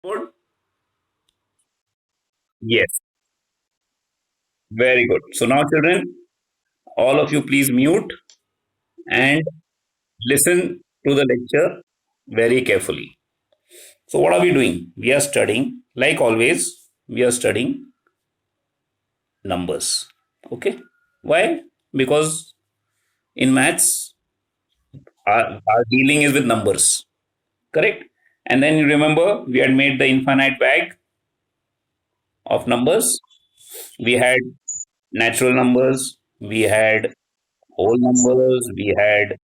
Good? Yes, very good. So now, children, all of you please mute and listen to the lecture very carefully. So, what are we doing? We are studying, like always, we are studying numbers. Okay? Why? Because in maths, our dealing is with numbers. Correct? And then you remember we had made the infinite bag of numbers. We had natural numbers, we had whole numbers, we had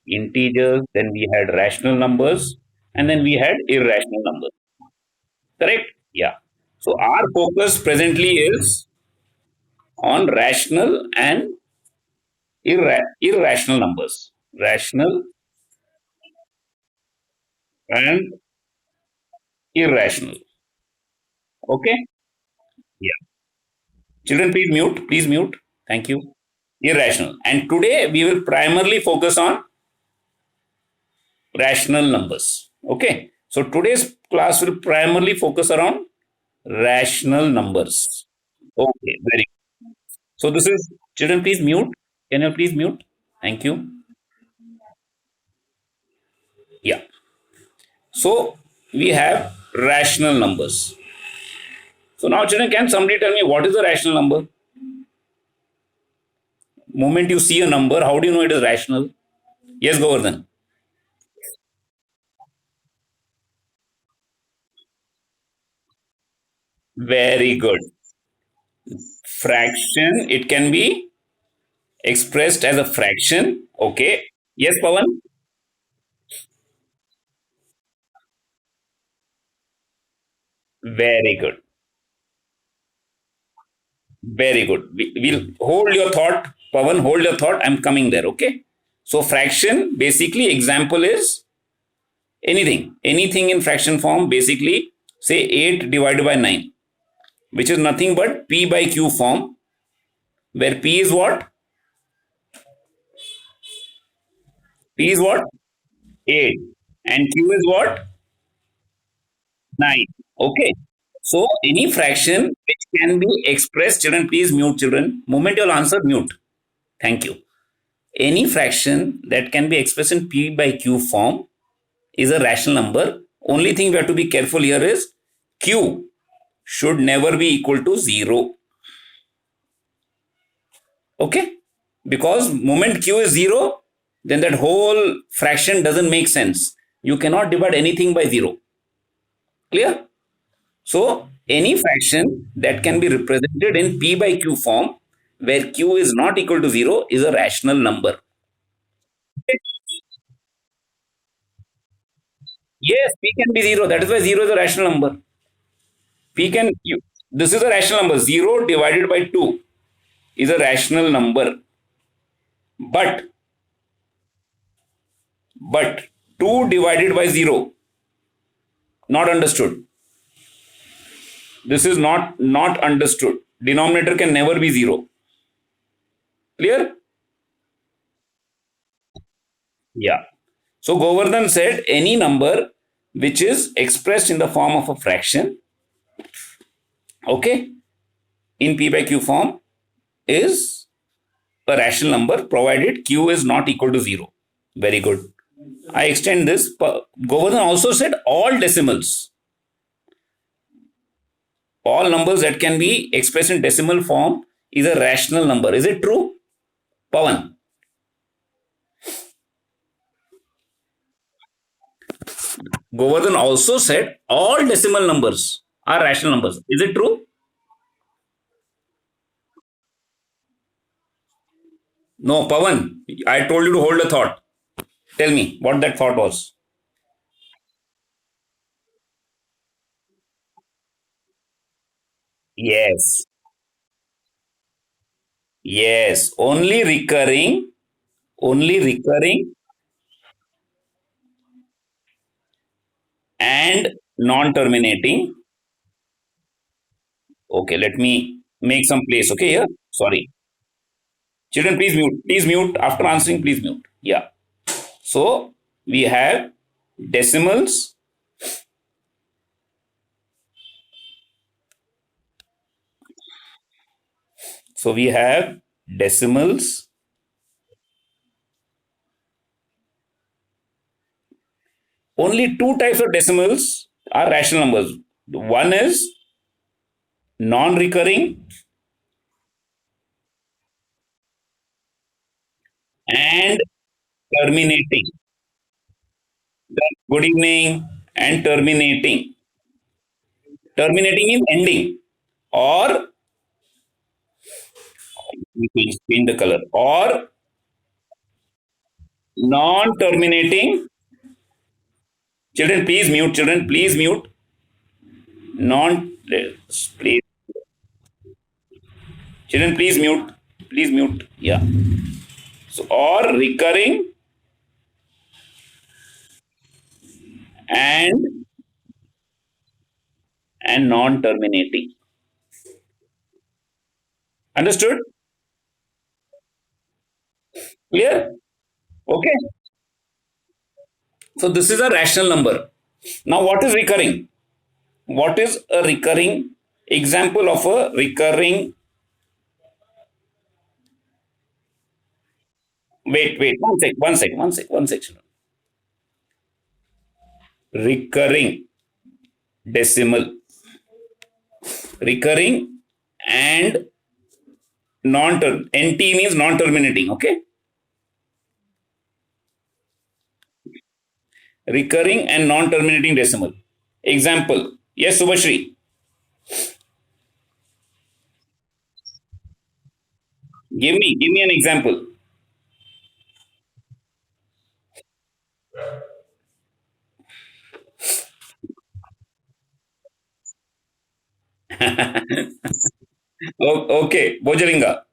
integers, then we had rational numbers, and then we had irrational numbers. Correct? Yeah. So our focus presently is on rational and irrational numbers. Rational and irrational. Okay? Yeah. Children, please mute. Please mute. Thank you. Irrational. And today we will primarily focus on rational numbers. Okay? So today's class will primarily focus around rational numbers. Okay, very good. So this is children, please mute. Can you please mute? Thank you. Yeah. So we have rational numbers. So now, children, can somebody tell me what is a rational number? Moment you see a number, how do you know it is rational? Yes, Govardhan. Very good. Fraction. It can be expressed as a fraction. Okay. Yes, Pawan. Very good. Very good. We'll hold your thought, Pavan. Hold your thought. I'm coming there. Okay. So fraction basically example is anything in fraction form. Basically, say 8 divided by 9, which is nothing but p by q form, where p is what? P is what? 8, and q is what? 9. Okay. So any fraction which can be expressed, children, please mute, children. Moment you'll answer, mute. Thank you. Any fraction that can be expressed in p by q form is a rational number. Only thing we have to be careful here is q should never be equal to 0. Okay? Because moment q is 0, then that whole fraction doesn't make sense. You cannot divide anything by 0. Clear? So, any fraction that can be represented in p by q form where q is not equal to 0 is a rational number. Yes, p can be 0. That is why 0 is a rational number. P can, this is a rational number. 0 divided by 2 is a rational number. But 2 divided by 0, not understood. This is not understood. Denominator can never be 0. Clear? Yeah. So Govardhan said any number which is expressed in the form of a fraction, okay, in p by q form is a rational number provided q is not equal to 0. Very good. I extend this. Govardhan also said all decimals, all numbers that can be expressed in decimal form is a rational number. Is it true? Pawan. Govardhan also said all decimal numbers are rational numbers. Is it true? No, Pawan. I told you to hold a thought. Tell me what that thought was. Yes. Yes. Only recurring and non terminating. Okay, let me make some place. Okay, here. Sorry. Children, please mute. Please mute. After answering, please mute. Yeah. So we have decimals So we have decimals. Only two types of decimals are rational numbers. One is non-recurring and terminating. Good evening and terminating. Terminating is ending, or we change the color, or non-terminating. Children, please mute. Children, please mute. Non, please. Children, please mute. Please mute. Yeah. So, or recurring and non-terminating. Understood? Clear? Okay. So this is a rational number. Now, what is recurring? What is a recurring example of a recurring? Wait, one sec. Recurring decimal, recurring and NT means non-terminating. Okay, recurring and non-terminating decimal. Example. Yes, Subhashri. Give me an example. Okay, Bojalinga.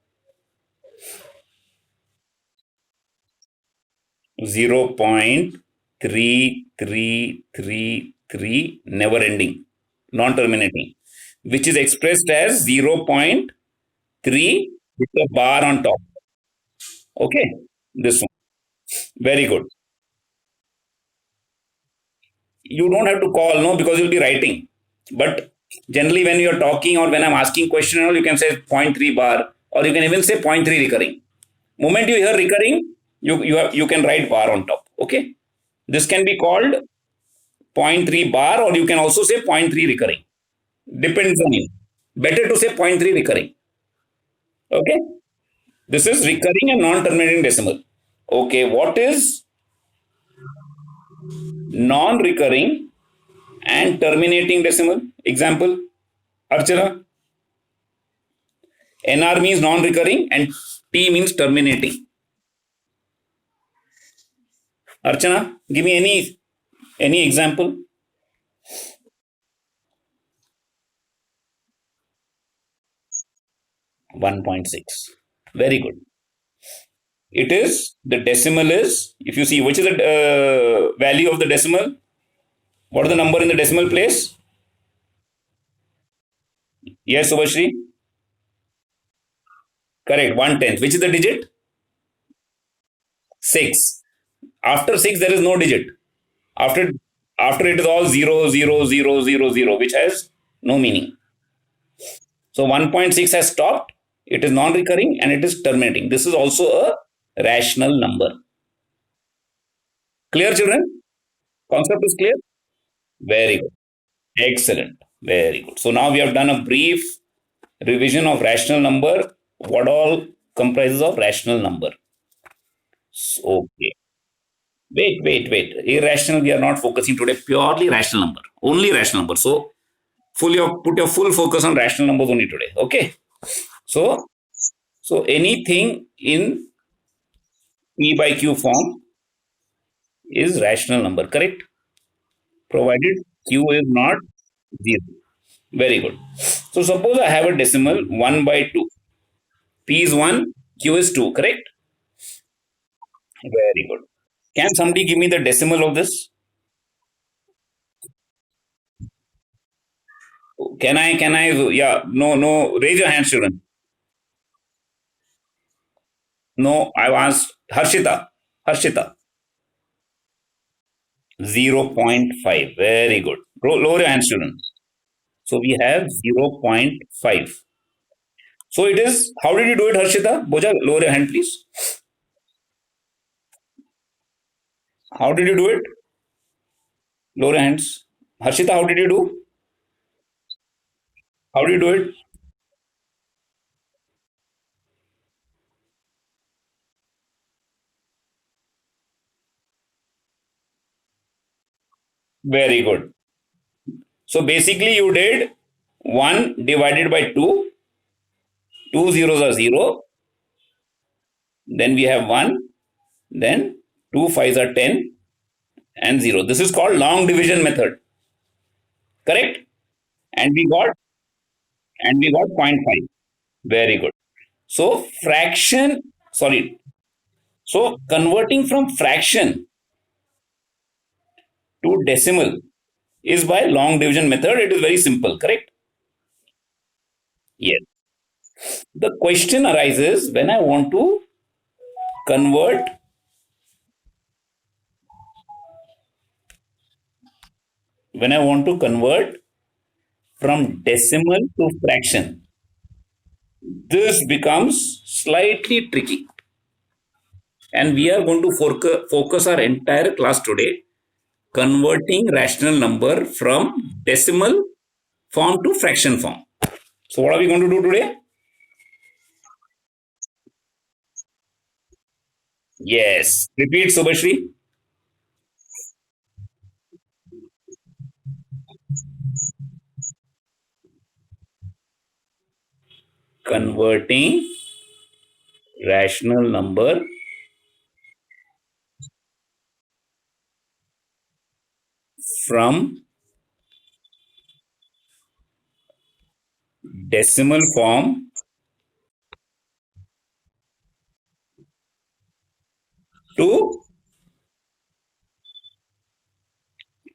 0.3333 never ending, non-terminating, which is expressed as 0.3 with a bar on top. Okay, this one. Very good. You don't have to call, no, because you'll be writing. But generally, when you're talking or when I'm asking question, you can say zero point 0.3 bar, or you can even say zero point 0.3 recurring. Moment you hear recurring, you can write bar on top. Okay, this can be called zero point 0.3 bar, or you can also say zero point 0.3 recurring. Depends on you. Better to say zero point 0.3 recurring. Okay, this is recurring and non-terminating decimal. Okay, what is non-recurring and terminating decimal? Example, Archana. NR means non-recurring and T means terminating. Archana, give me any example. 1.6. Very good. It is, the decimal is, if you see, which is the value of the decimal? What is the number in the decimal place? Yes, Subhashri. Correct. 1/10. Which is the digit? 6. After 6, there is no digit. After after it is all 0, 0, 0, 0, 0, which has no meaning. So 1.6 has stopped. It is non-recurring and it is terminating. This is also a rational number. Clear, children? Concept is clear? Very good. Excellent. Very good. So now we have done a brief revision of rational number. What all comprises of rational number? Okay. Wait. Irrational, we are not focusing today. Purely rational number. Only rational number. So put your full focus on rational numbers only today. Okay. So anything in P by Q form is rational number, correct? Provided Q is not 0. Very good. So suppose I have a decimal 1 by 2. P is 1, Q is 2, correct? Very good. Can somebody give me the decimal of this? Yeah, no, raise your hand, children. No, I've asked Harshita, 0.5. Very good. Lower your hand, children. So we have 0.5. So it is, how did you do it, Harshita? Boja, lower your hand please. How did you do it? Lower your hands. Harshita, how did you do? How do you do it? Very good. So basically you did 1 divided by 2, two zeros are 0, then we have 1, then 2 fives are 10, and 0. This is called long division method, correct? And we got zero point 0.5. Very good. So fraction, sorry. So converting from fraction to decimal is by long division method. It is very simple, correct? Yes. The question arises convert when I want to convert from decimal to fraction. This becomes slightly tricky. And we are going to focus our entire class today converting rational number from decimal form to fraction form. So, what are we going to do today? Yes. Repeat, Subhashri. Converting rational number from decimal form to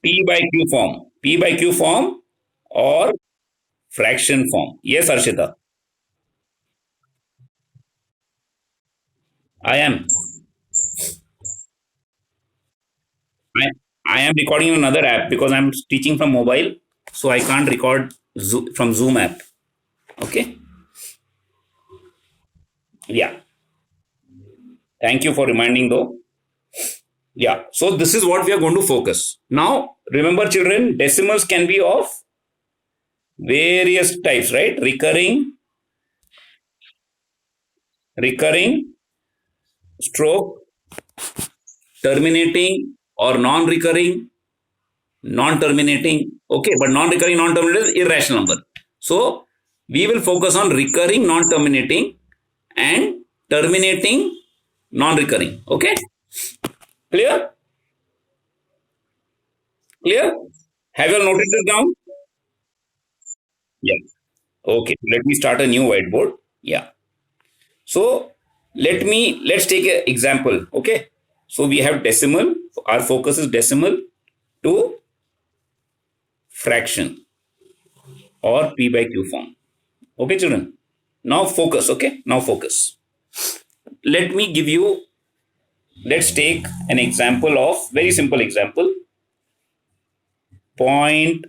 P by Q form. P by Q form or fraction form. Yes, Arshita. I am. I, I am recording in another app because I'm teaching from mobile, so I can't record from Zoom app. Okay. Yeah. Thank you for reminding though. Yeah. So this is what we are going to focus. Now, remember children, decimals can be of various types, right? Recurring, stroke, terminating or non-recurring, non-terminating. Okay, but non-recurring, non-terminating is irrational number. So we will focus on recurring, non-terminating and terminating, non-recurring. Okay, clear? Clear? Have you all noted this down? Yeah. Okay, let me start a new whiteboard. Yeah. So let's take an example. Okay. So we have decimal. Our focus is decimal to fraction or P by Q form. Okay, children. Now focus. Okay. Now focus. Let me give you. Let's take an example of very simple example. Point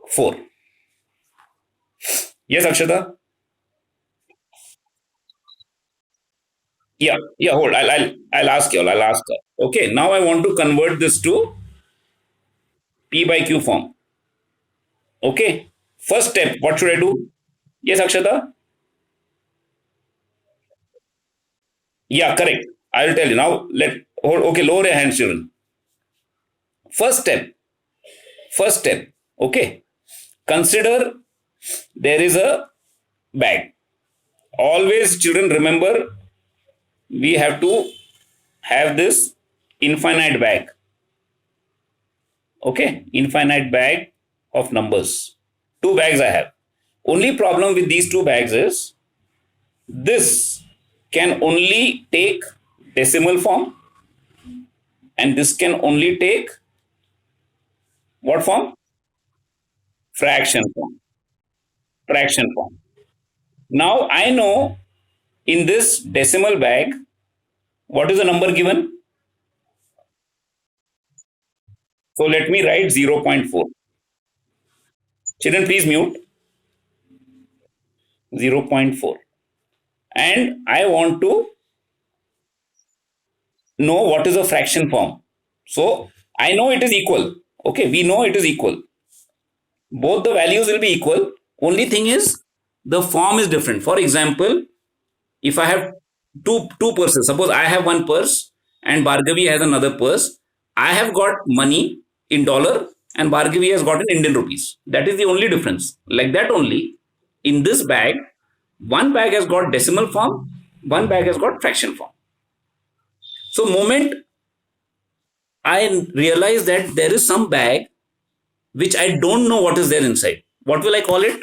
4. Yes, Akshata. Yeah. Yeah. Hold. I'll ask you. I'll ask her. Okay. Now I want to convert this to P by Q form. Okay. First step, what should I do? Yes, Akshata? Yeah, correct. I'll tell you now. Okay, lower your hands, children. First step, first step. Okay. Consider there is a bag. Always, children, remember we have to have this infinite bag. Okay, infinite bag of numbers. Two bags I have. Only problem with these two bags is this can only take decimal form and this can only take what form? Fraction form. Fraction form. Now I know in this decimal bag, what is the number given? So let me write 0.4. Children, please mute. zero point 0.4. And I want to know what is a fraction form. So I know it is equal. Okay, we know it is equal. Both the values will be equal. Only thing is the form is different. For example, if I have two purses, suppose I have one purse and Bhargavi has another purse. I have got money in dollar and Bhargavi has got in Indian rupees. That is the only difference. Like that only. In this bag, one bag has got decimal form, one bag has got fraction form. So moment I realize that there is some bag which I don't know what is there inside. What will I call it?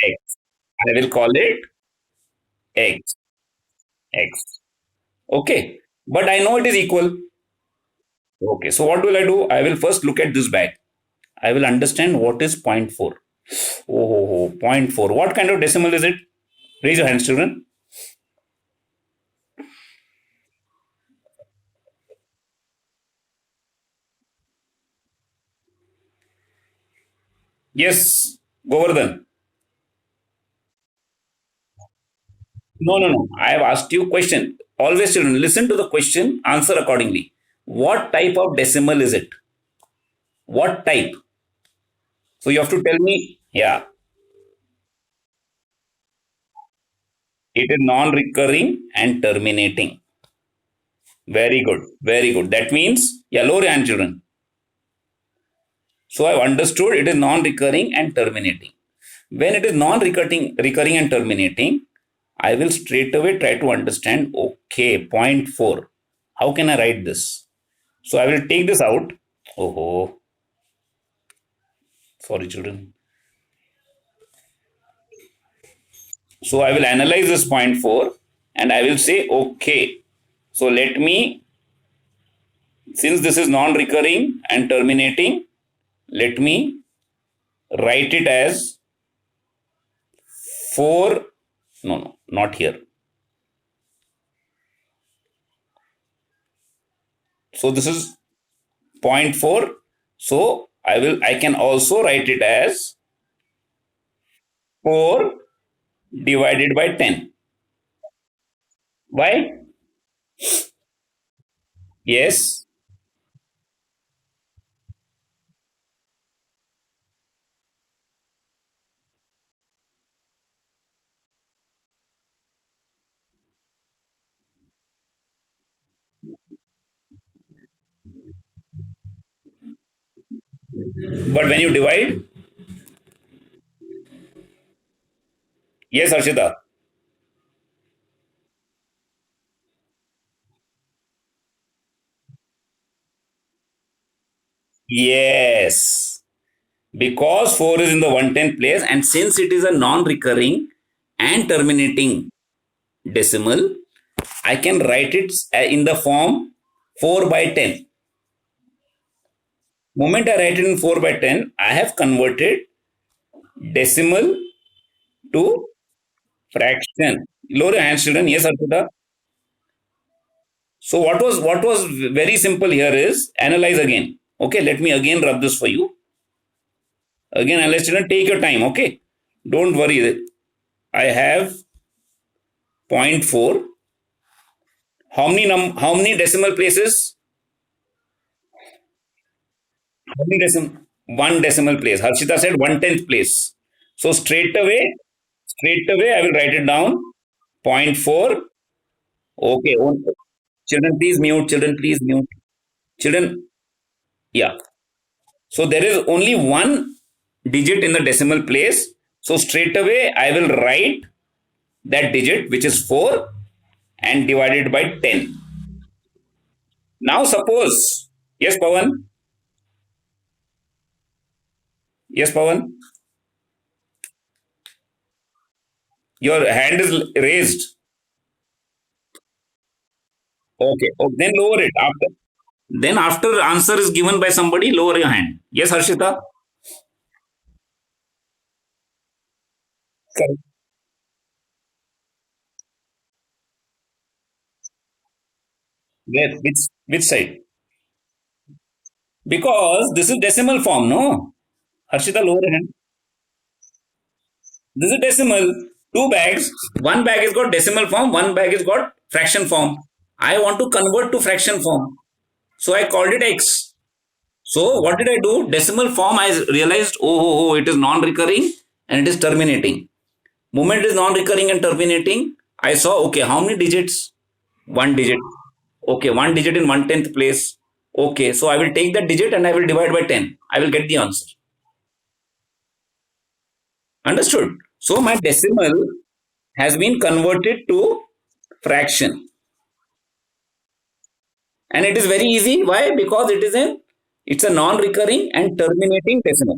X. I will call it X. X. Okay. But I know it is equal. Okay. So what will I do? I will first look at this bag. I will understand what is zero point 0.4. Oh, zero point 0.4. What kind of decimal is it? Raise your hands, children. Yes, Govardhan. No, no, no. I have asked you question. Always, children, listen to the question, answer accordingly. What type of decimal is it? What type? So you have to tell me. Yeah, it is non-recurring and terminating. Very good. Very good. That means, yeah, lower hand, children. So I've understood it is non-recurring and terminating. When it is non-recurring recurring and terminating, I will straight away try to understand, okay, zero point 0.4. How can I write this? So I will take this out. Oh, sorry, children. So I will analyze this zero point 0.4 and I will say, okay. So let me, since this is non-recurring and terminating, let me write it as 4. No, no, not here. So this is zero point 0.4. So I can also write it as 4 divided by 10. Why? Yes. But when you divide, yes, Arshita. Yes. Because 4 is in the 110th place, and since it is a non recurring and terminating decimal, I can write it in the form 4 by 10. Moment I write it in 4 by 10, I have converted decimal to fraction. Lower your hands, children. Yes, Arpita. So what was very simple here is analyze again. Okay, let me again rub this for you. Again, analyze, children. Take your time. Okay, don't worry. I have zero point 0.4. How many decimal places? How many decimal? One decimal place. Harshita said 1/10th place. So straight away, I will write it down. Zero point 0.4. Okay. Children, please mute. Children, please mute. Children, yeah. So there is only one digit in the decimal place. So straight away, I will write that digit, which is 4, and divided by 10. Now suppose, yes, Pawan. Yes, Pawan. Your hand is raised. Okay. Oh, then lower it after. Then after answer is given by somebody, lower your hand. Yes, Harshita. Correct. Where? Which side? Because this is decimal form, no? Harshita, lower hand. This is decimal. Two bags. One bag is got decimal form. One bag is got fraction form. I want to convert to fraction form. So I called it X. So what did I do? Decimal form, I realized, it is non-recurring and it is terminating. Moment is non-recurring and terminating. I saw, okay, how many digits? One digit. Okay, one digit in 1/10th place. Okay, so I will take that digit and I will divide by 10. I will get the answer. Understood? So my decimal has been converted to fraction. And it is very easy. Why? Because it's a non-recurring and terminating decimal.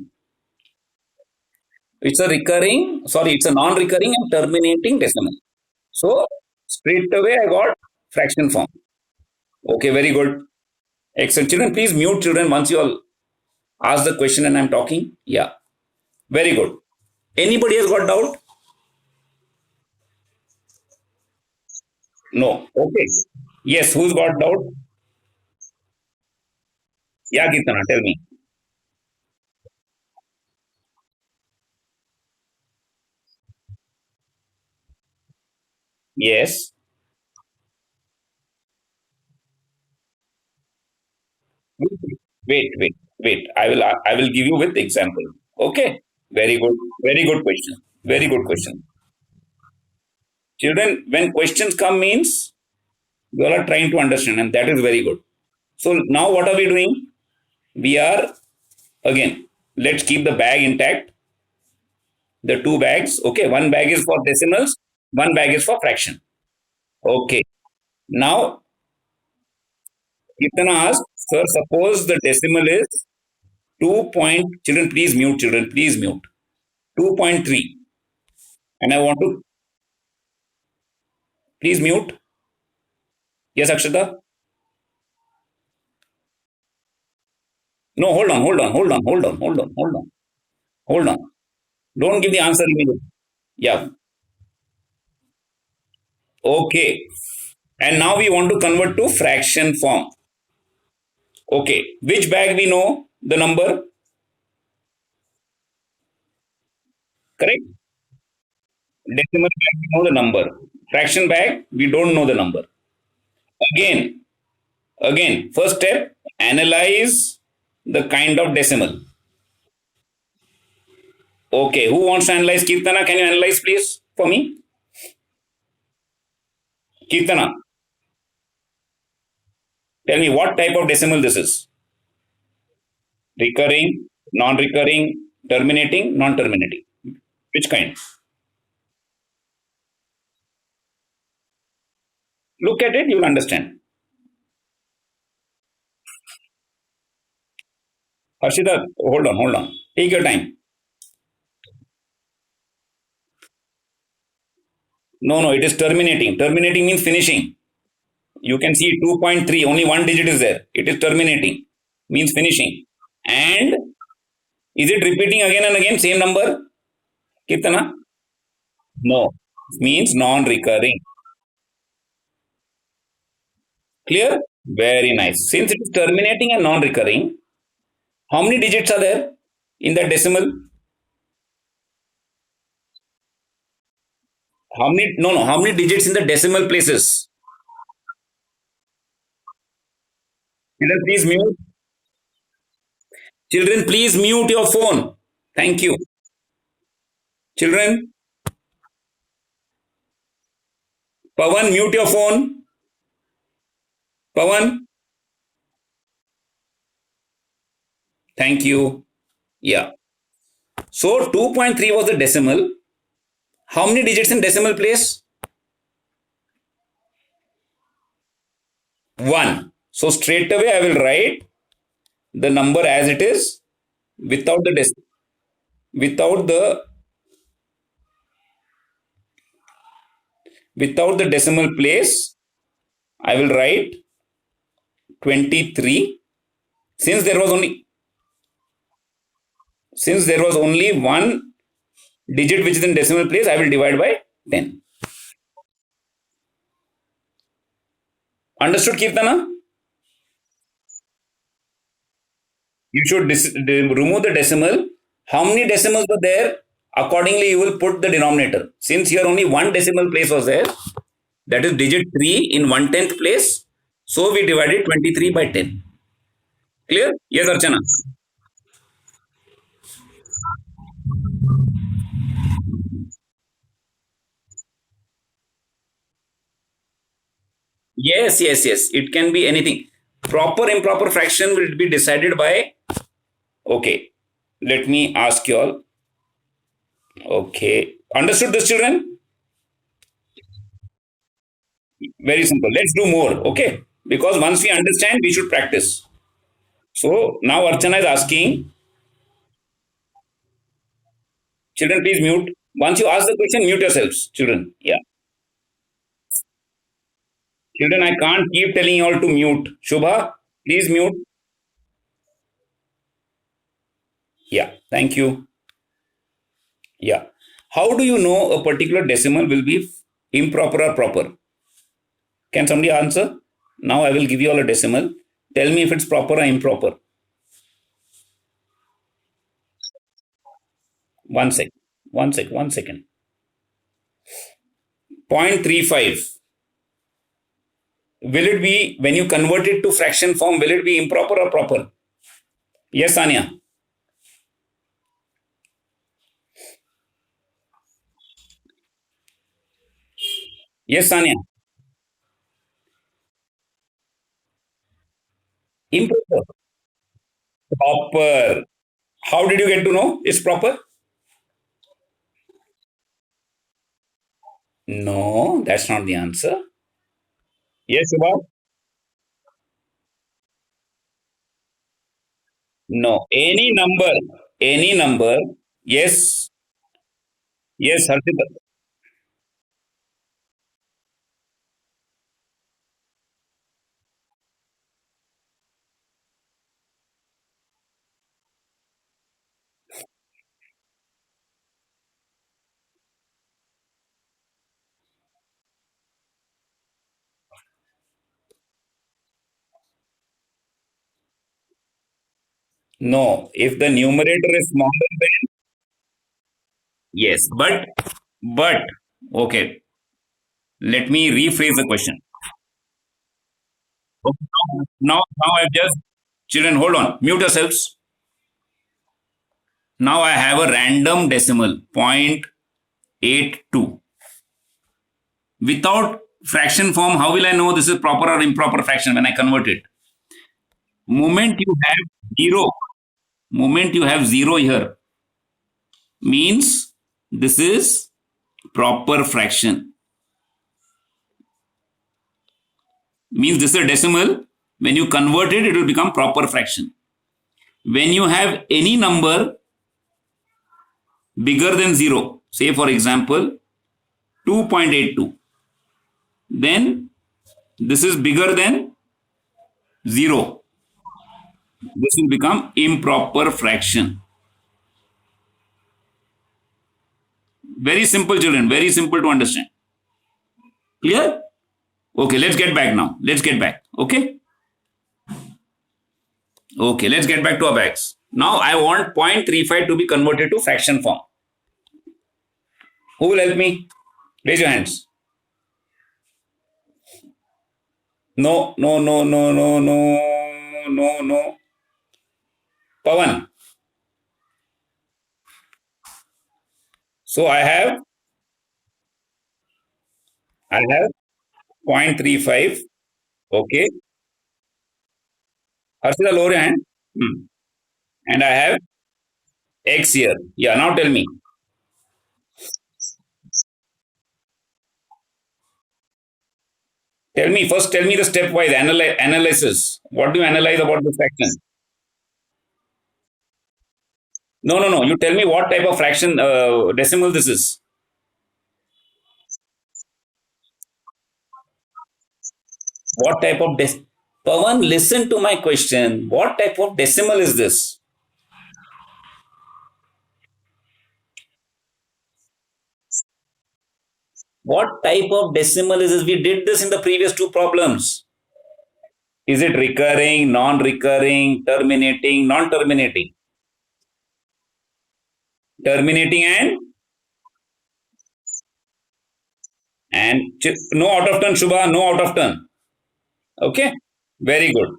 It's a non-recurring and terminating decimal. So straight away I got fraction form. Okay, very good. Excellent. Children, please mute children once you all ask the question and I'm talking. Yeah. Very good. Anybody has got doubt? No. Okay. Yes, who's got doubt? Yeah, Kirtana, tell me. Yes. Wait. I will give you with example. Okay. Very good. Very good question. Very good question. Children, when questions come means you all are trying to understand, and that is very good. So now what are we doing? We are again, let's keep the bag intact. The two bags. Okay, one bag is for decimals, one bag is for fraction. Okay. Now Kirtana asked, sir, suppose the decimal is 2 point, children, please mute. 2.3. And I want to, please mute. Yes, Akshata? No, hold on. Don't give the answer immediately. Yeah. Okay. And now we want to convert to fraction form. Okay. Which bag we know the number? Correct? Decimal bag we know the number. Fraction bag we don't know the number. Again, first step, analyze the kind of decimal. Okay, who wants to analyze? Kirtana, can you analyze please for me? Kirtana, tell me what type of decimal this is. Recurring, non-recurring, terminating, non-terminating. Which kind? Look at it, you'll understand. Harshita, hold on. Take your time. No, it is terminating. Terminating means finishing. You can see 2.3, only one digit is there. It is terminating, means finishing. And is it repeating again and again, same number? Kirtana? No, means non-recurring. Clear? Very nice. Since it is terminating and non-recurring, how many digits are there in that decimal? How many? No. How many digits in the decimal places? Children, please mute. Children, please mute your phone. Thank you. Children, Pawan, mute your phone. Pawan, thank you. Yeah. So 2.3 was the decimal. How many digits in decimal place? 1. So straight away I will write the number as it is without the without the without the decimal place. I will write 23. Since there was only one digit which is in decimal place, I will divide by 10. Understood, Kirtana? You should remove the decimal How many decimals were there? Accordingly, you will put the denominator. Since here only one decimal place was there, that is digit 3 in 1/10th place. So we divided 23 by 10. Clear? Yes, Archana. Yes, yes, yes. It can be anything. Proper improper fraction will be decided by. Okay. Let me ask you all. Okay. Understood this, children? Very simple. Let's do more. Okay. Because once we understand, we should practice. So now Archana is asking, children, please mute. Once you ask the question, mute yourselves, children. Yeah. Children, I can't keep telling you all to mute. Shubha, please mute. Yeah. Thank you. Yeah. How do you know a particular decimal will be improper or proper? Can somebody answer? Now I will give you all a decimal. Tell me if it's proper or improper. One sec. One sec. 1 second. 0.35. Will it be, when you convert it to fraction form, will it be improper or proper? Yes, Anya. Yes, Anya. Improper. Proper. How did you get to know it's proper? No, that's not the answer. Yes, Subha? No. Any number. Any number. Yes. Yes, Harshita. No. If the numerator is smaller than. Yes. But, okay. Let me rephrase the question. Okay, now I've just, children, hold on. Mute yourselves. Now I have a random decimal, 0.82. Without fraction form, how will I know this is proper or improper fraction when I convert it? Moment you have zero, moment you have zero here, means this is proper fraction. Means this is a decimal. When you convert it, it will become proper fraction. When you have any number bigger than zero, say for example 2.82, then this is bigger than zero. This will become improper fraction. Very simple, children. Very simple to understand. Clear? Okay, let's get back now. Let's get back. Okay? Okay, let's get back to our bags. Now I want 0.35 to be converted to fraction form. Who will help me? Raise your hands. No, no, no, no, no, no, no, no. Pawan. So I have 0.35. Okay. Harshita, lower your hand. Hmm. And I have X here. Yeah, now tell me. Tell me the stepwise analysis. What do you analyze about this fraction? No, no, no. You tell me what type of fraction decimal this is. What type of Pawan, listen to my question. What type of decimal is this? What type of decimal is this? We did this in the previous two problems. Is it recurring, non-recurring, terminating, non-terminating? terminating and no out of turn, Shubha, no out of turn. Okay, very good.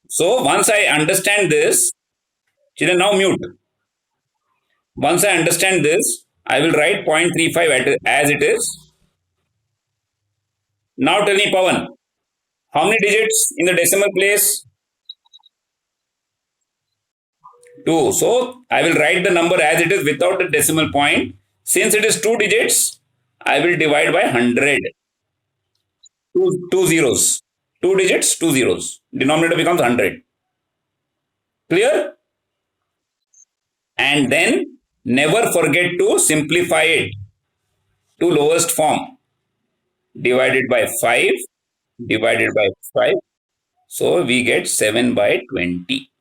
So once I understand this, children, now mute. Once I understand this, I will write 0.35 as it is. Now tell me, Pawan, how many digits in the decimal place? 2. So I will write the number as it is without the decimal point. Since it is 2 digits, I will divide by 100. Two zeros. 2 digits, 2 zeros. Denominator becomes 100. Clear? And then never forget to simplify it to lowest form. Divided by 5. Divided by 5. So we get 7 by 20.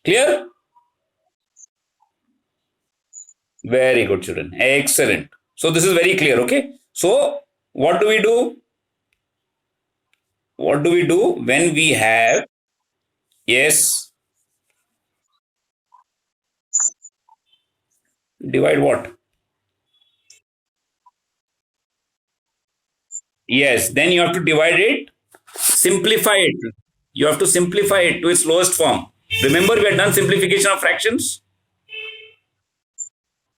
Clear? Very good, children. Excellent. So this is very clear. Okay. So what do we do? What do we do when we have, yes, divide what? Yes, then you have to divide it, simplify it. You have to simplify it to its lowest form. Remember, we had done simplification of fractions.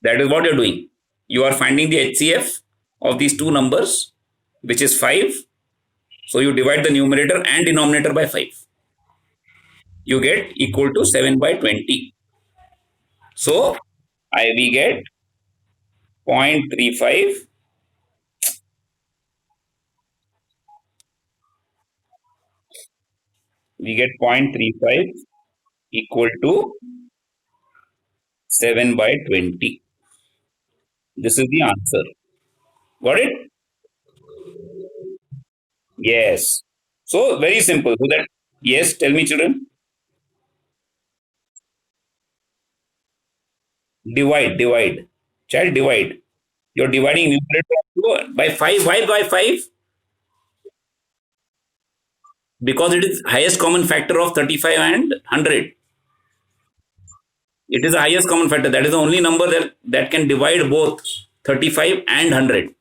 That is what you're doing. You are finding the HCF of these two numbers, which is 5. So you divide the numerator and denominator by 5. You get equal to 7 by 20. So we get 0.35. We get 0.35 equal to 7 by 20. This is the answer. Got it? Yes. So very simple. So that, yes, tell me, children. Divide. Child, divide. You're dividing numerator by 5. Why by 5? Because it is highest common factor of 35 and 100. It is the highest common factor. That is the only number that can divide both 35 and 100.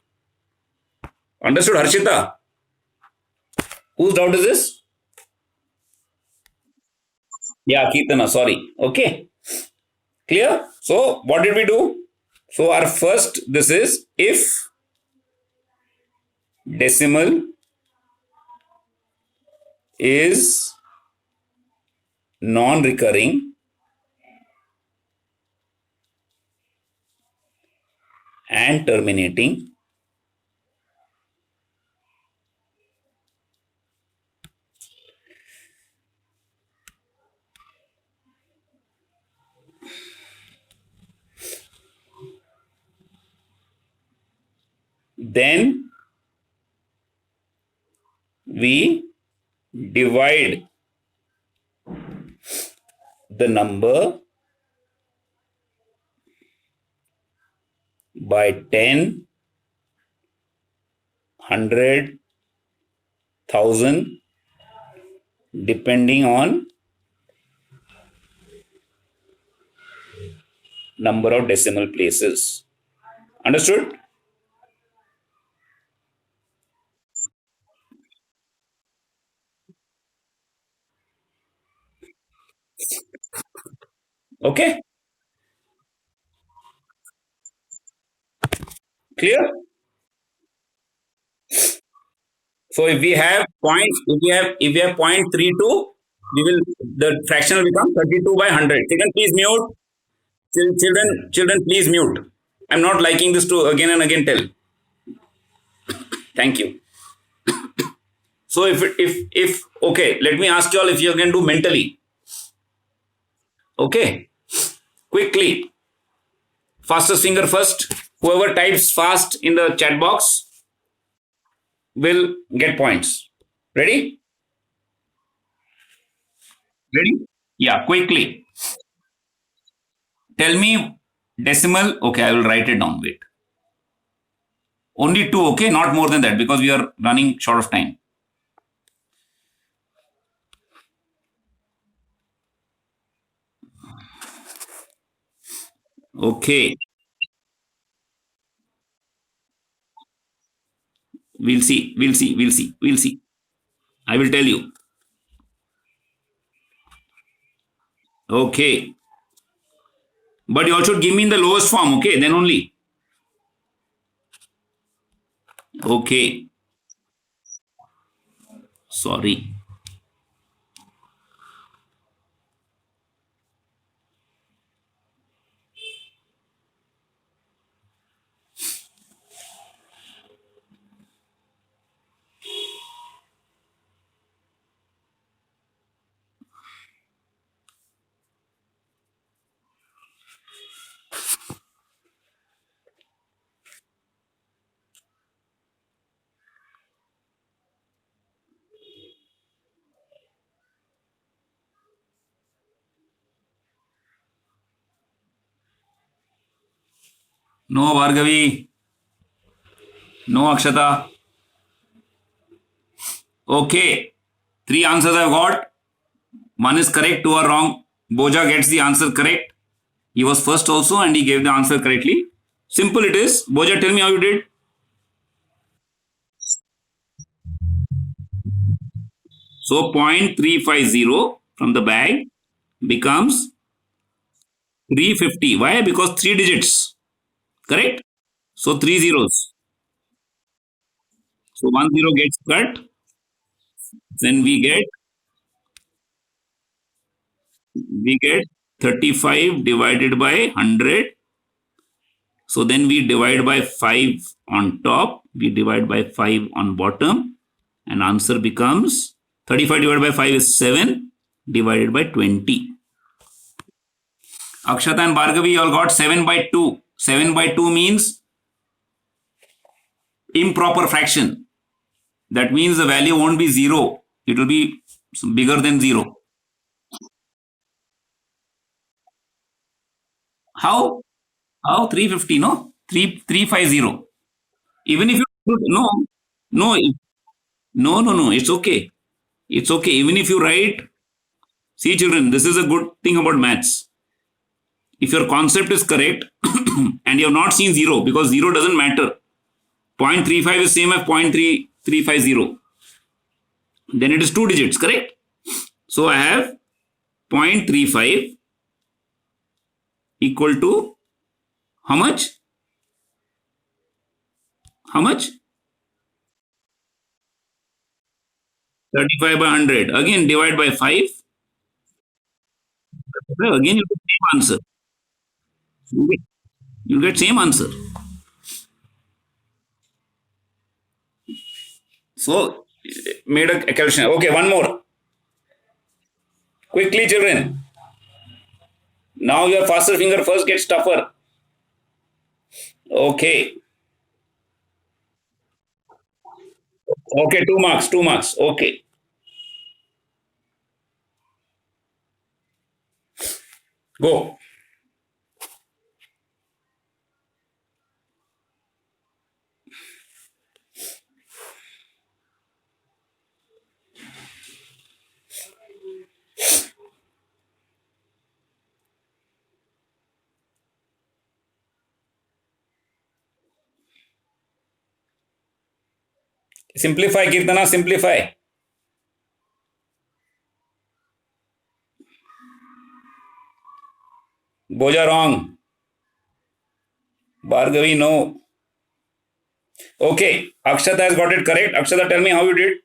Understood, Harshita? Whose doubt is this? Yeah, Kirtana, sorry. Okay. Clear? So, what did we do? So, our first, this is if decimal is non-recurring and terminating, then we divide the number by 10, 100, 1000, depending on number of decimal places. Understood? Okay. Clear? So if we have if we have 0.32, we will the fraction will become 32 by 100. Children, please mute. Children, please mute. I'm not liking this to again and again tell. Thank you. So if okay, let me ask you all if you can do mentally. Okay, quickly. Fastest finger first. Whoever types fast in the chat box will get points. Ready? Ready? Yeah, quickly. Tell me decimal. Okay, I will write it down. Wait. Only 2, okay? Not more than that because we are running short of time. Okay. We'll see. We'll see. We'll see. We'll see. I will tell you. Okay. But you also give me in the lowest form. Okay. Then only. Okay. Sorry. No, Bhargavi. No, Akshata. Okay. Three answers I've got. One is correct, two are wrong. Boja gets the answer correct. He was first also and he gave the answer correctly. Simple it is. Boja, tell me how you did. So 0.350 from the bag becomes 350. Why? Because three digits. Correct? So three zeros. So one zero gets cut. Then we get 35 divided by 100. So then we divide by 5 on top, we divide by 5 on bottom, and answer becomes 35 divided by 5 is 7 divided by 20. Akshata and Bhargavi all got 7 by 2. 7 by 2 means improper fraction. That means the value won't be 0. It will be bigger than 0. How? How 350? No? 350. Even if you no, no, no, it's okay. It's okay. Even if you write, see children, this is a good thing about maths. If your concept is correct and you have not seen 0, because 0 doesn't matter. 0.35 is same as 0.3350. Then it is two digits, correct? So I have 0.35 equal to how much? How much? 35 by 100. Again, divide by 5. Again, you get same answer. You get same answer. So, made a calculation. Okay, one more. Quickly, children. Now your faster finger first gets tougher. Okay. Okay, 2 marks, 2 marks. Okay. Go. Simplify, Kirtana, simplify. Boja wrong. Bhargavi, no. Okay, Akshata has got it correct. Akshata, tell me how you did.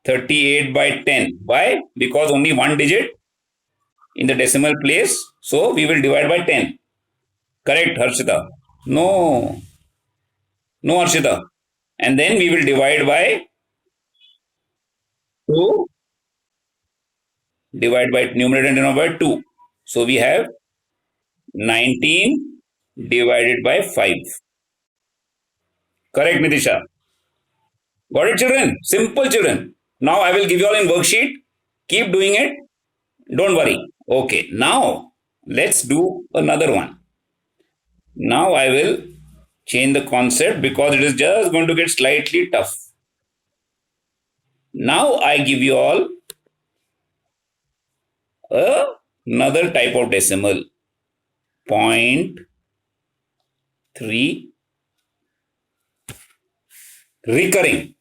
38 by 10. Why? Because only one digit in the decimal place. So we will divide by 10. Correct, Harshita. No, no, Harshita. And then we will divide by 2, divide by numerator and denominator by 2. So we have 19 divided by 5. Correct, Nitisha. Got it, children? Simple, children. Now I will give you all in worksheet. Keep doing it. Don't worry. Okay, now let's do another one. Now I will change the concept because it is just going to get slightly tough. Now I give you all another type of decimal, 0.3 recurring.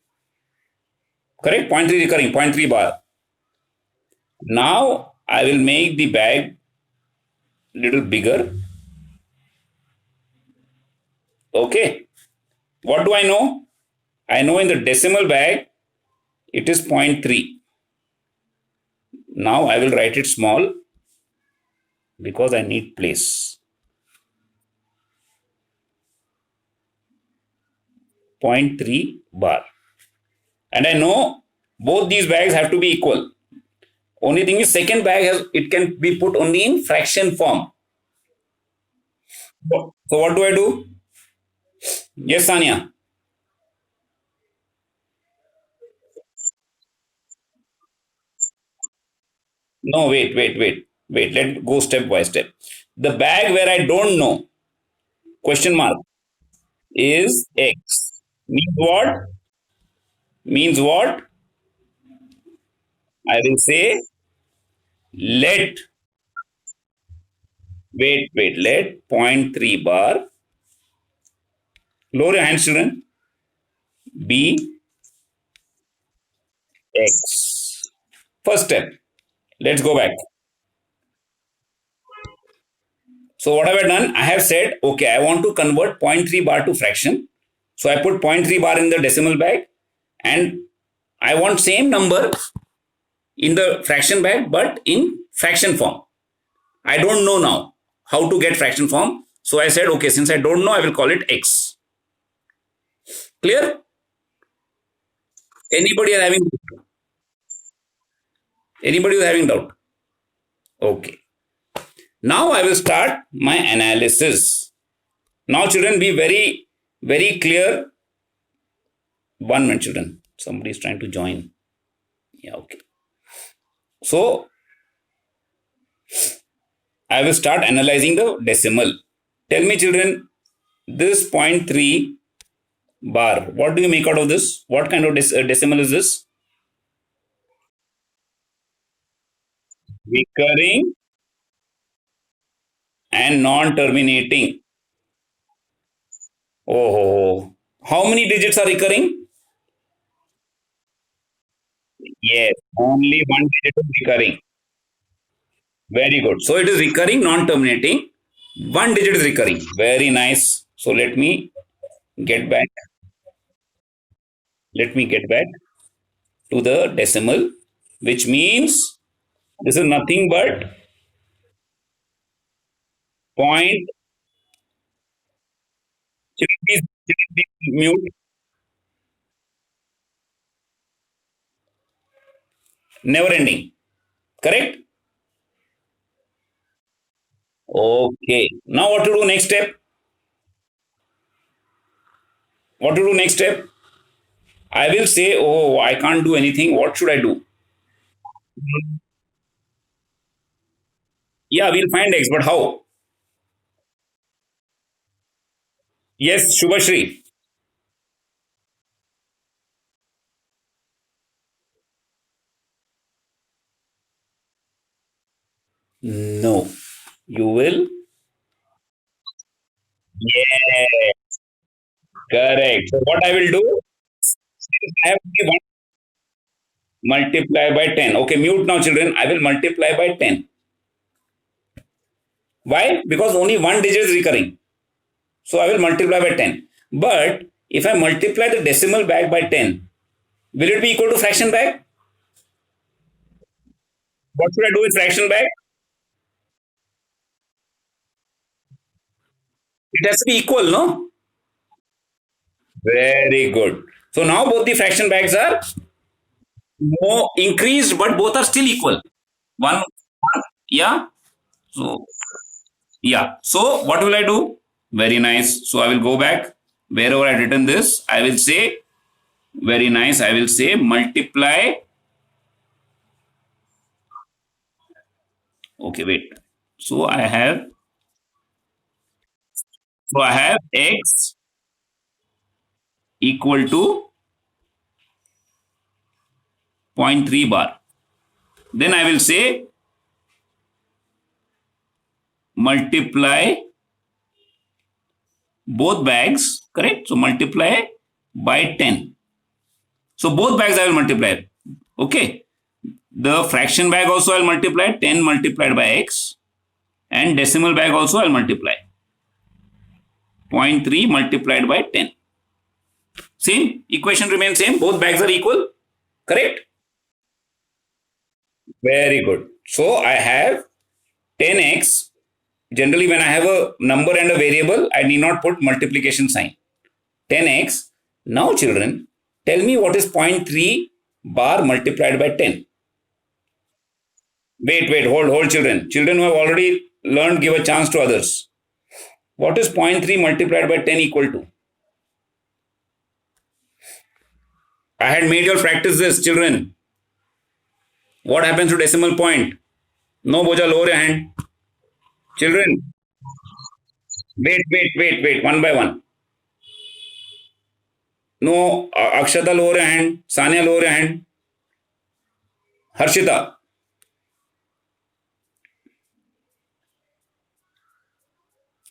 Correct? 0.3 recurring, 0.3 bar. Now I will make the bag little bigger. Okay. What do I know? I know in the decimal bag it is 0.3. Now I will write it small because I need place. 0.3 bar. And I know both these bags have to be equal. Only thing is second bag has it can be put only in fraction form. So what do I do? Yes, Sanya. No, wait. Let's go step by step. The bag where I don't know, question mark, is X. Means what? Means what? I will say let, let 0.3 bar, lower your hands, children, be X. First step. Let's go back. So what have I done? I have said, okay, I want to convert zero point 0.3 bar to fraction. So I put 0.3 bar in the decimal bag and I want same number in the fraction bag but in fraction form. I don't know now how to get fraction form. So I said, okay, since I don't know, I will call it X. Clear? Anybody are having Anybody is having doubt? Okay. Now I will start my analysis. Now children, be very clear. 1 minute children. Somebody is trying to join. Yeah, okay. So I will start analyzing the decimal. Tell me children, this zero point 0.3 bar, what do you make out of this? What kind of decimal is this? Recurring and non-terminating. Oh, how many digits are recurring? Yes, only one digit is recurring. Very good. So it is recurring, non-terminating. One digit is recurring. Very nice. So let me get back. Let me get back to the decimal, which means this is nothing but point. Please mute. Never ending. Correct? Okay. Now what to do next step? What to do next step? I will say, oh, I can't do anything. What should I do? Yeah, we'll find X, but how? Yes, Shubhashri. No. You will? Yeah, correct. So what I will do? Since I have only one, multiply by 10. Okay, mute now, children. I will multiply by 10. Why? Because only one digit is recurring. So I will multiply by 10. But if I multiply the decimal bag by 10, will it be equal to fraction bag? What should I do with fraction bag? It has to be equal, no? Very good. So now both the fraction bags are more increased, but both are still equal. One, yeah. So yeah. So what will I do? Very nice. So I will go back wherever I written this. I will say very nice. I will say multiply. Okay, wait. So I have x equal to zero point 0.3 bar. Then I will say multiply both bags, correct? So multiply by 10. So both bags I will multiply. Okay. The fraction bag also I'll multiply 10 multiplied by x, and decimal bag also I'll multiply zero point 0.3 multiplied by 10. Same equation remains same. Both bags are equal. Correct? Very good. So I have 10x. Generally, when I have a number and a variable, I need not put multiplication sign. 10x. Now, children, tell me what is 0.3 bar multiplied by 10. Wait, hold, children. Children who have already learned, give a chance to others. What is 0.3 multiplied by 10 equal to? I had made you practice this, children. What happens to decimal point? No, Boja, lower your hand. Children, wait, one by one. No, Akshata, lower your hand. Sanya, lower your hand. Harshita.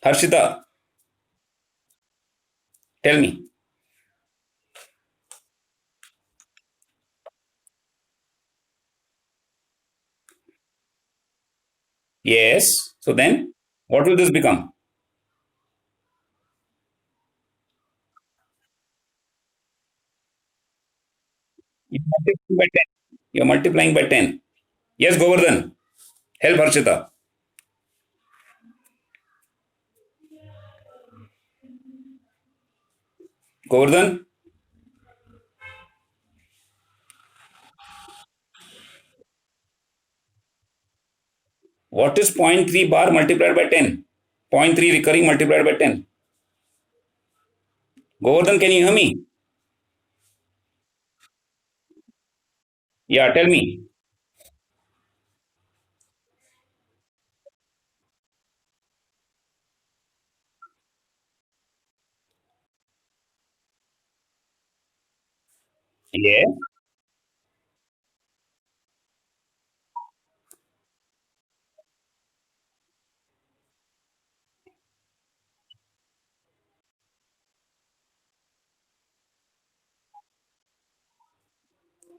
Harshita, tell me. Yes. So then, what will this become? You're multiplying by 10. You're multiplying by 10. Yes, Govardhan. Help Harshita. Govardhan, what is zero point 0.3 bar multiplied by 10? Zero point 0.3 recurring multiplied by 10. Govardhan, can you hear me? Yeah, tell me. Yeah.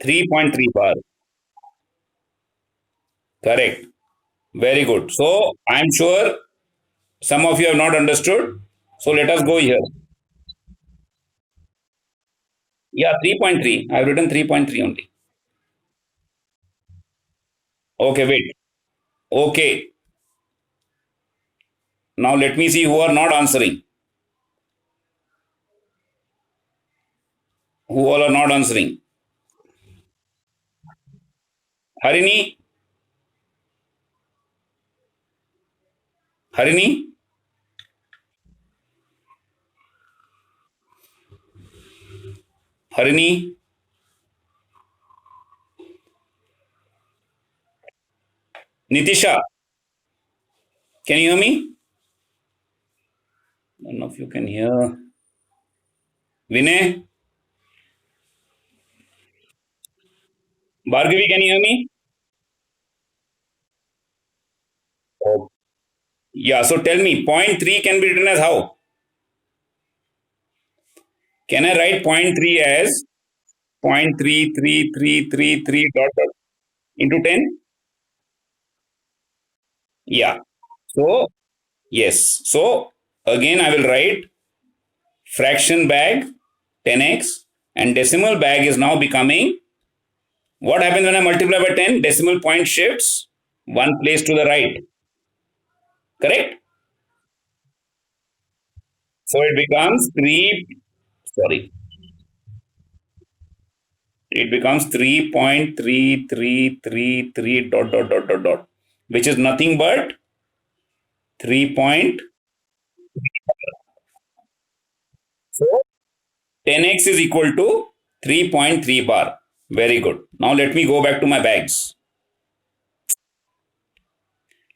3.3 bar. Correct. Very good. So, I'm sure some of you have not understood. So, let us go here. Yeah, 3.3. I've written 3.3 only. Okay, wait. Okay. Now, let me see who are not answering. Who all are not answering? Harini? Harini? Harini? Nitisha? Can you hear me? None of you can hear. Vinay? Bhargavi, can you hear me? Oh. Yeah, so tell me, zero point 0.3 can be written as how? Can I write zero point 0.3 as 0.3333 dot dot into 10? Yeah. So, yes. So, again, I will write fraction bag 10x, and decimal bag is now becoming, what happens when I multiply by 10? Decimal point shifts one place to the right. Correct? So it becomes 3, sorry, it becomes 3.3333 dot, which is nothing but 3 point. So 10x is equal to 3.3 bar. Very good. Now let me go back to my bags.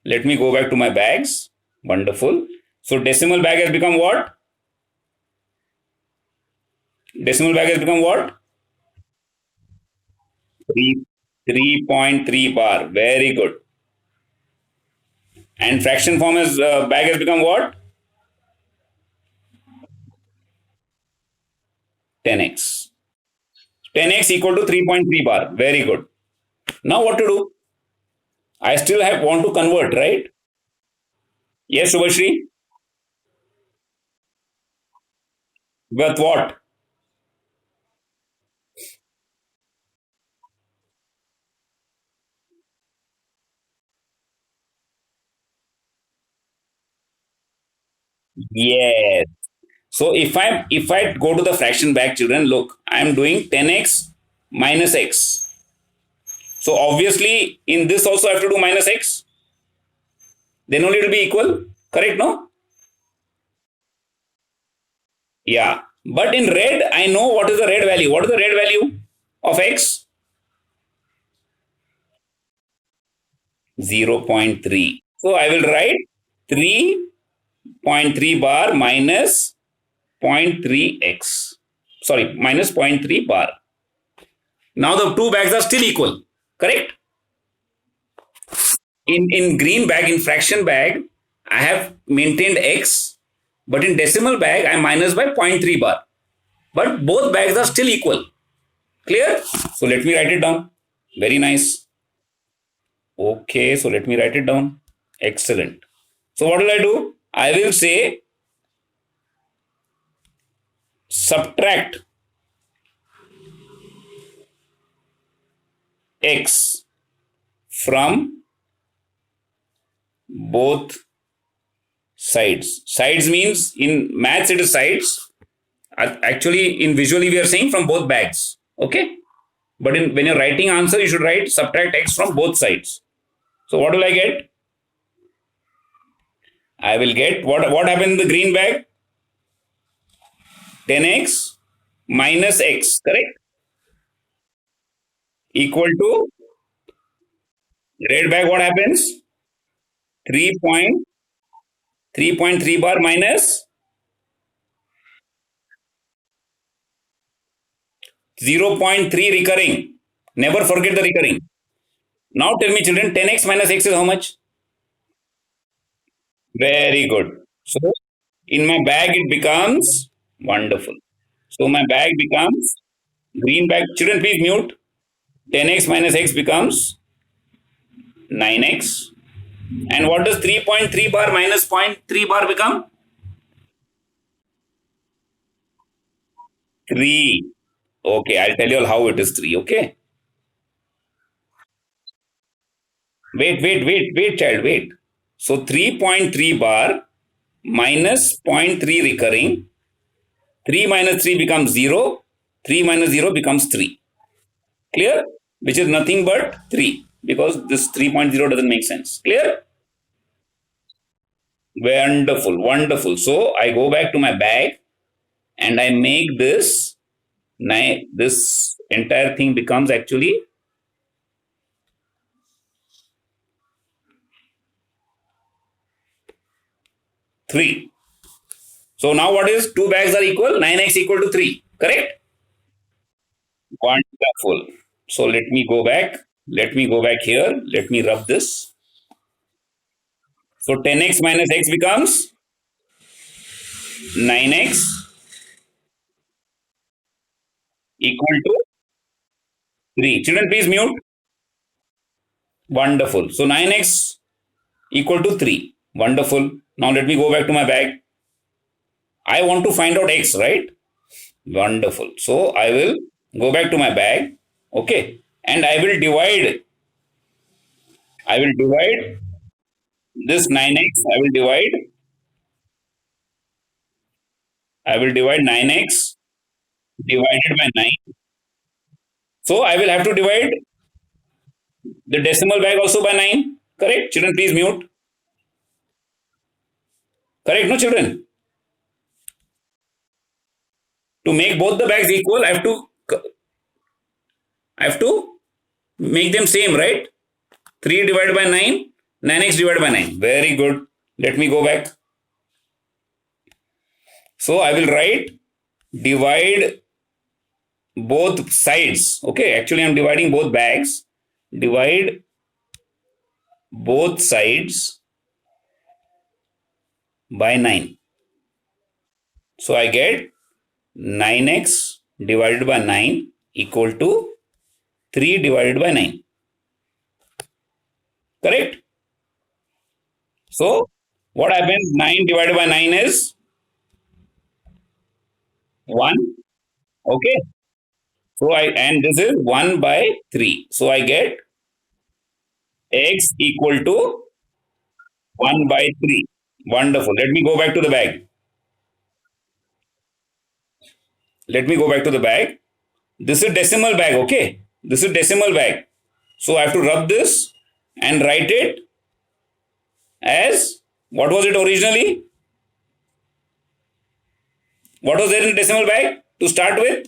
Let me go back to my bags. Wonderful. So decimal bag has become what? Decimal bag has become what? 3, 3.3 bar. Very good. And fraction form is bag has become what? 10x. 10x equal to 3.3 bar. Very good. Now what to do? I still have want to convert, right? Yes, Subhashri. With what? Yes. So if I go to the fraction back, children, look, I am doing 10x minus x. So obviously in this also I have to do minus x. Then only it will be equal. Correct, no? Yeah. But in red, I know what is the red value. What is the red value of x? 0.3. So I will write 3.3 bar minus zero point 0.3x. Sorry, minus zero point 0.3 bar. Now the two bags are still equal. Correct? In green bag, in fraction bag, I have maintained x, but in decimal bag, I minus by zero point 0.3 bar. But both bags are still equal. Clear? So let me write it down. Very nice. Okay, so let me write it down. Excellent. So what will I do? I will say subtract x from both sides. Sides means in maths it is sides. Actually, in visually we are saying from both bags. Okay. But when you're writing answer, you should write subtract x from both sides. So what will I get? I will get what happened in the green bag? 10x minus x, correct? Equal to red bag, what happens? 3.3 bar minus 0.3 recurring. Never forget the recurring. Now tell me, children, 10x minus x is how much? Very good. So in my bag, it becomes wonderful. So my bag becomes green bag. Children, please mute. 10x minus x becomes 9x. And what does 3.3 bar minus zero point 0.3 bar become? 3. Okay, I'll tell you all how it is 3. Okay. Wait, child, wait. So 3.3 bar minus zero point 0.3 recurring. 3 minus 3 becomes 0. 3 minus 0 becomes 3. Clear? Which is nothing but 3 because this 3.0 doesn't make sense. Clear? Wonderful, wonderful. So I go back to my bag and I make this entire thing becomes actually 3. So now what is 2 bags are equal? 9x equal to 3. Correct? Wonderful. So let me go back. Let me go back here. Let me rub this. So 10x minus x becomes 9x equal to 3. Children, please mute. Wonderful. So 9x equal to 3. Wonderful. Now let me go back to my bag. I want to find out x, right? Wonderful. So I will go back to my bag. Okay. And I will divide this 9x. I will divide 9x divided by 9. So I will have to divide the decimal bag also by 9. Correct? Children, please mute. Correct, no, children? To make both the bags equal, I have to make them same, right? 3 divided by 9, 9x divided by 9. Very good. Let me go back. So I will write divide both sides. Okay, actually I'm dividing both bags. Divide both sides by 9. So I get 9x divided by 9 equal to 3 divided by 9. Correct? So what happens? 9 divided by 9 is 1. Okay. So and this is 1 by 3. So I get x equal to 1 by 3. Wonderful. Let me go back to the bag. Let me go back to the bag. This is decimal bag, okay? This is decimal bag. So I have to rub this and write it as, what was it originally? What was there in the decimal bag to start with?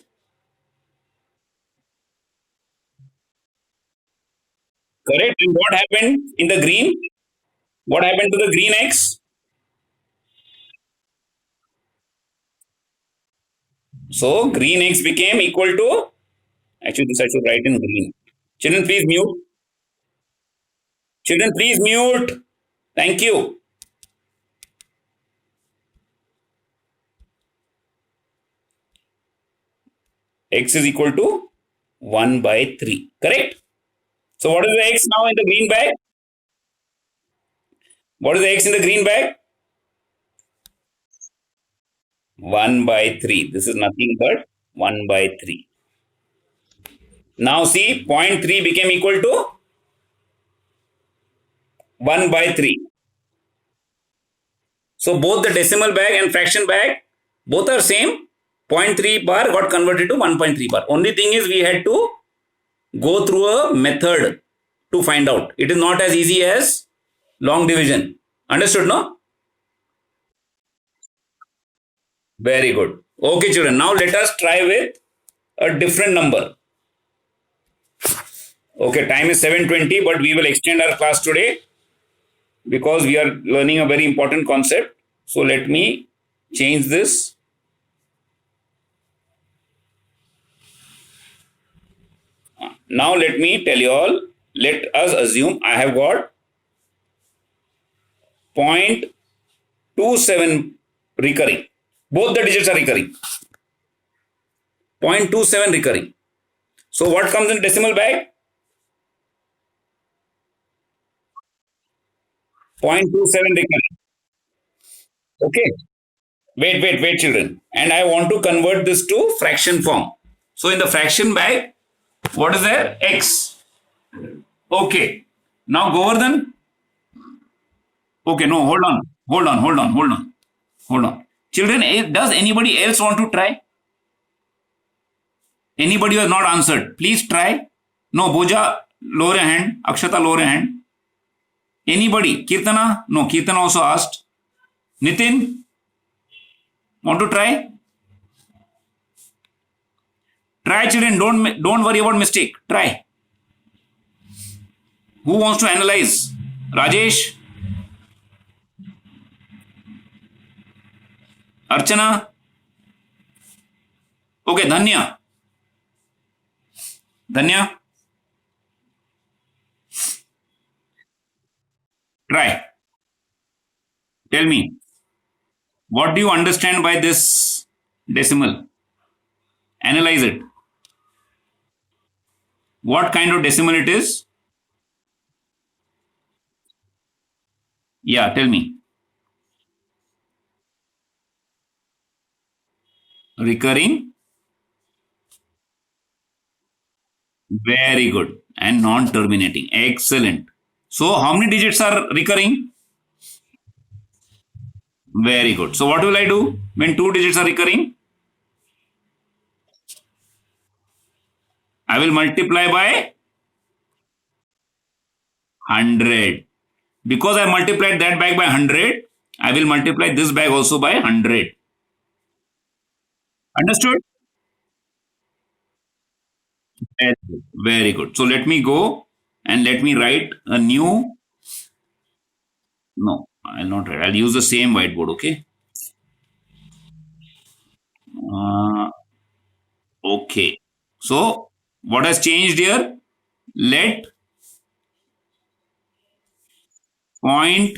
Correct. And what happened in the green? What happened to the green x? So green x became equal to, actually this I should write in green. Children, please mute. Children, please mute. Thank you. X is equal to 1 by 3. Correct? So what is the x now in the green bag? What is the x in the green bag? 1 by 3. This is nothing but 1 by 3. Now see, 0.3 became equal to 1 by 3. So both the decimal bag and fraction bag, both are same. 0.3 bar got converted to 1.3 bar. Only thing is we had to go through a method to find out. It is not as easy as long division. Understood, no? Very good. Okay, children. Now let us try with a different number. Okay, time is 7:20, but we will extend our class today because we are learning a very important concept. So let me change this. Now let me tell you all, let us assume I have got 0.27 recurring. Both the digits are recurring. 0.27 recurring. So what comes in decimal bag? 0.27 recurring. Okay. Wait, children. And I want to convert this to fraction form. So in the fraction bag, what is there? X. Okay. Now Govardhan. Okay, no, hold on. Children, does anybody else want to try? Anybody who has not answered, please try. No, Boja, lower your hand. Akshata, lower your hand. Anybody? Kirtana? No, Kirtana also asked. Nitin, want to try? Try, children. Don't worry about mistake. Try. Who wants to analyze? Rajesh? Archana? Okay, Dhanya. Dhanya? Try. Tell me. What do you understand by this decimal? Analyze it. What kind of decimal it is? Yeah, tell me. Recurring. Very good. And non-terminating. Excellent. So how many digits are recurring? Very good. So what will I do when two digits are recurring? I will multiply by 100. Because I multiplied that bag by 100, I will multiply this bag also by 100. Understood? Very good. Very good. So let me go and let me write a new. No, I'll not write. I'll use the same whiteboard. Okay. Uh, okay. So what has changed here? Let point.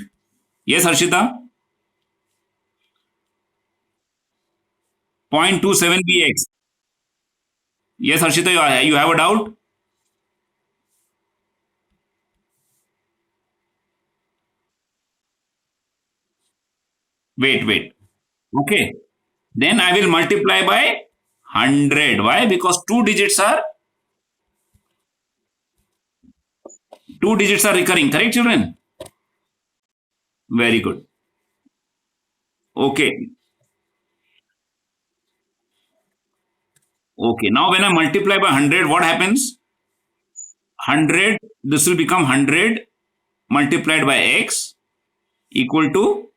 Yes, Harshita. 0.27 be x. Yes, Harshita, you have a doubt? Wait. Okay. Then I will multiply by 100. Why? Because two digits are recurring. Correct, children? Very good. Okay. Okay. Now when I multiply by 100, what happens? 100, this will become 100 multiplied by x equal to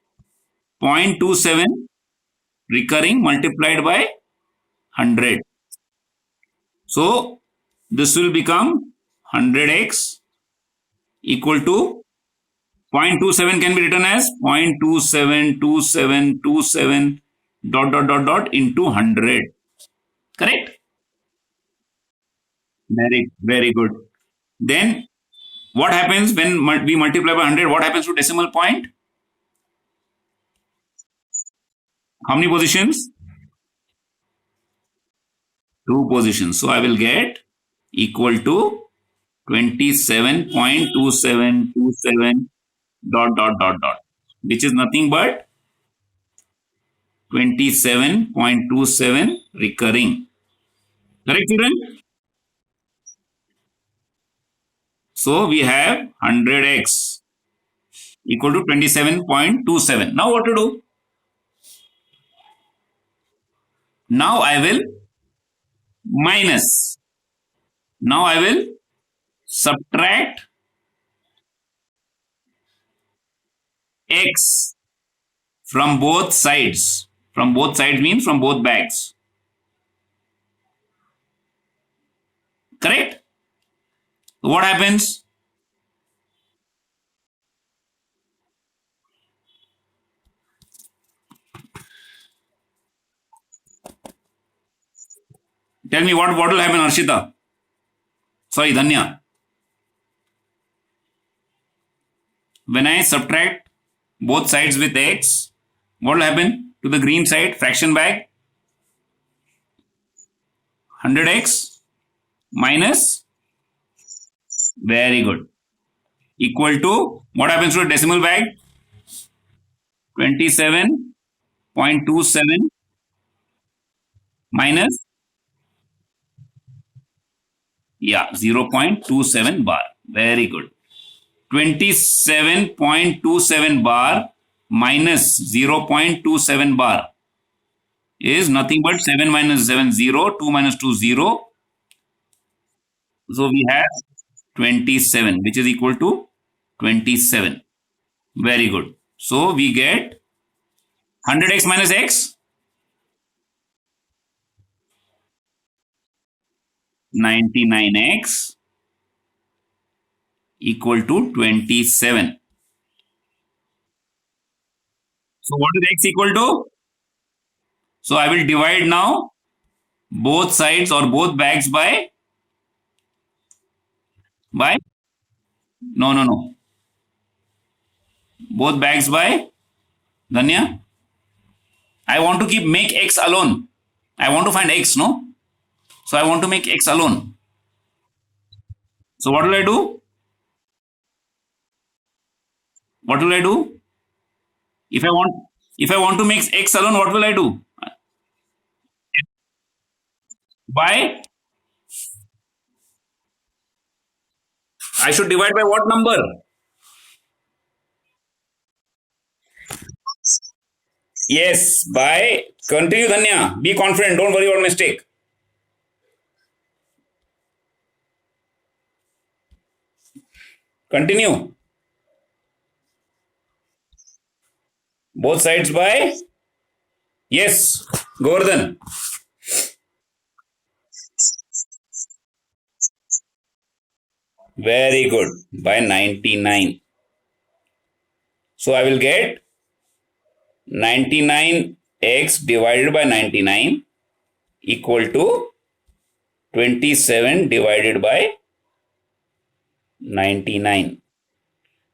0.27 recurring multiplied by 100. So this will become 100x equal to 0.27 can be written as 0.272727 dot into 100. Correct? Very good. Then what happens when we multiply by 100? What happens to decimal point? How many positions? Two positions. So I will get equal to 27.2727 dot, which is nothing but 27.27 recurring. Correct, children? So we have 100x equal to 27.27. Now what to do? Now I will minus. Now I will subtract x from both sides. From both sides means from both bags. Correct? What happens? Tell me what will happen, Arshita? Sorry, Danya. When I subtract both sides with x, what will happen to the green side fraction bag? 100x minus, very good, equal to what happens to a decimal bag? 27.27 minus, yeah, 0.27 bar. Very good. 27.27 bar minus 0.27 bar is nothing but 7 minus 7, 0, 2 minus 2, 0. So we have 27, which is equal to 27. Very good. So we get 100x minus x, 99x equal to 27. So what is x equal to? So I will divide now both sides or both bags by no. Both bags by Danya. I want to make x alone. I want to find x, no? So I want to make x alone. So what will I do? What will I do? If I want to make x alone, what will I do? By I should divide by what number? Yes, by continue Dhanya. Be confident. Don't worry about mistake. Continue. Both sides by yes. Govardhan. Very good. By 99. So I will get 99x divided by 99 equal to 27 divided by 99.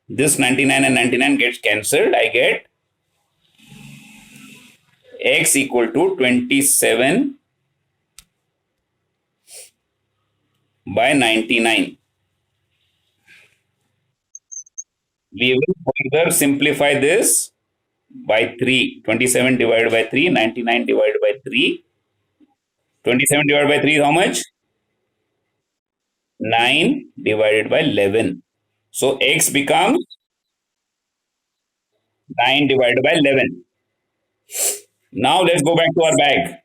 This 99 and 99 gets cancelled. I get x equal to 27 by 99. We will further simplify this by 3. 27 divided by 3, 99 divided by 3. 27 divided by 3 is how much? 9 divided by 11. So x becomes 9 divided by 11. Now let's go back to our bag.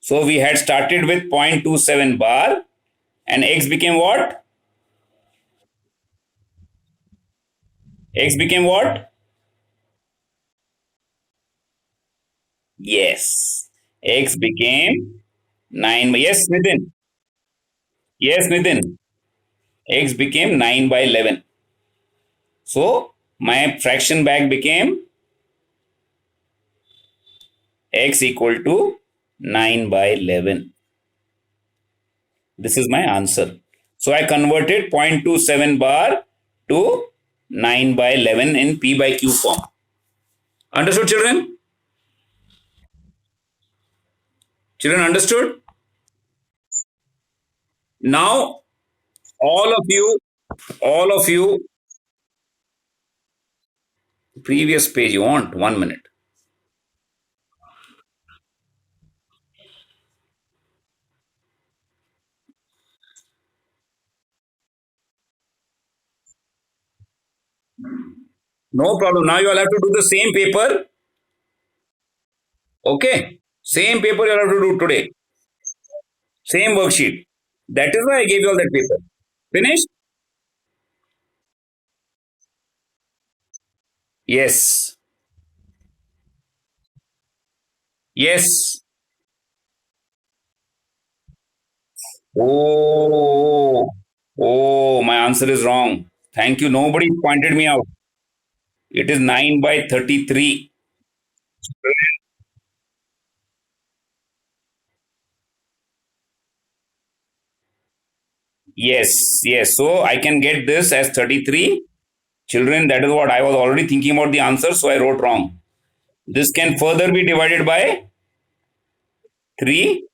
So we had started with 0.27 bar and x became what? X became what? Yes. X became 9. Yes, Nitin. Yes, Nitin. X became 9 by 11. So my fraction bag became x equal to 9 by 11. This is my answer. So I converted 0.27 bar to 9 by 11 in P by Q form. Understood, children? Children understood? Now, all of you, previous page you want, 1 minute. No problem. Now you all have to do the same paper. Okay. Same paper you all have to do today. Same worksheet. That is why I gave you all that paper. Finished? Yes. Yes. Oh. Oh, my answer is wrong. Thank you. Nobody pointed me out. It is 9 by 33. Yes. Yes. So I can get this as 33. Children, that is what I was already thinking about the answer, so I wrote wrong. This can further be divided by 3.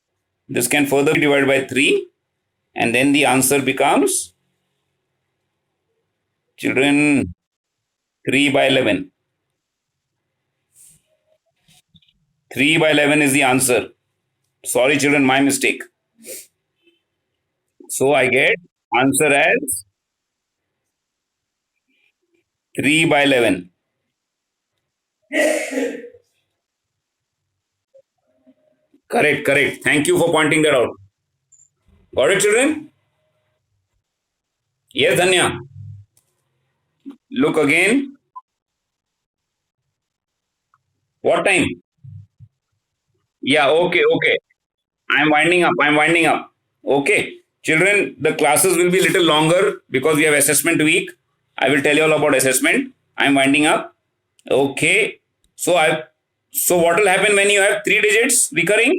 This can further be divided by 3. And then the answer becomes, children, 3 by 11. 3 by 11 is the answer. Sorry, children, my mistake. So I get answer as 3 by 11. Correct, correct. Thank you for pointing that out. Got it, children? Yes, Dhanya. Look again. What time? Yeah, okay, okay. I'm winding up. I'm winding up. Okay. Children, the classes will be a little longer because we have assessment week. I will tell you all about assessment. I'm winding up. Okay. So what will happen when you have 3 digits recurring?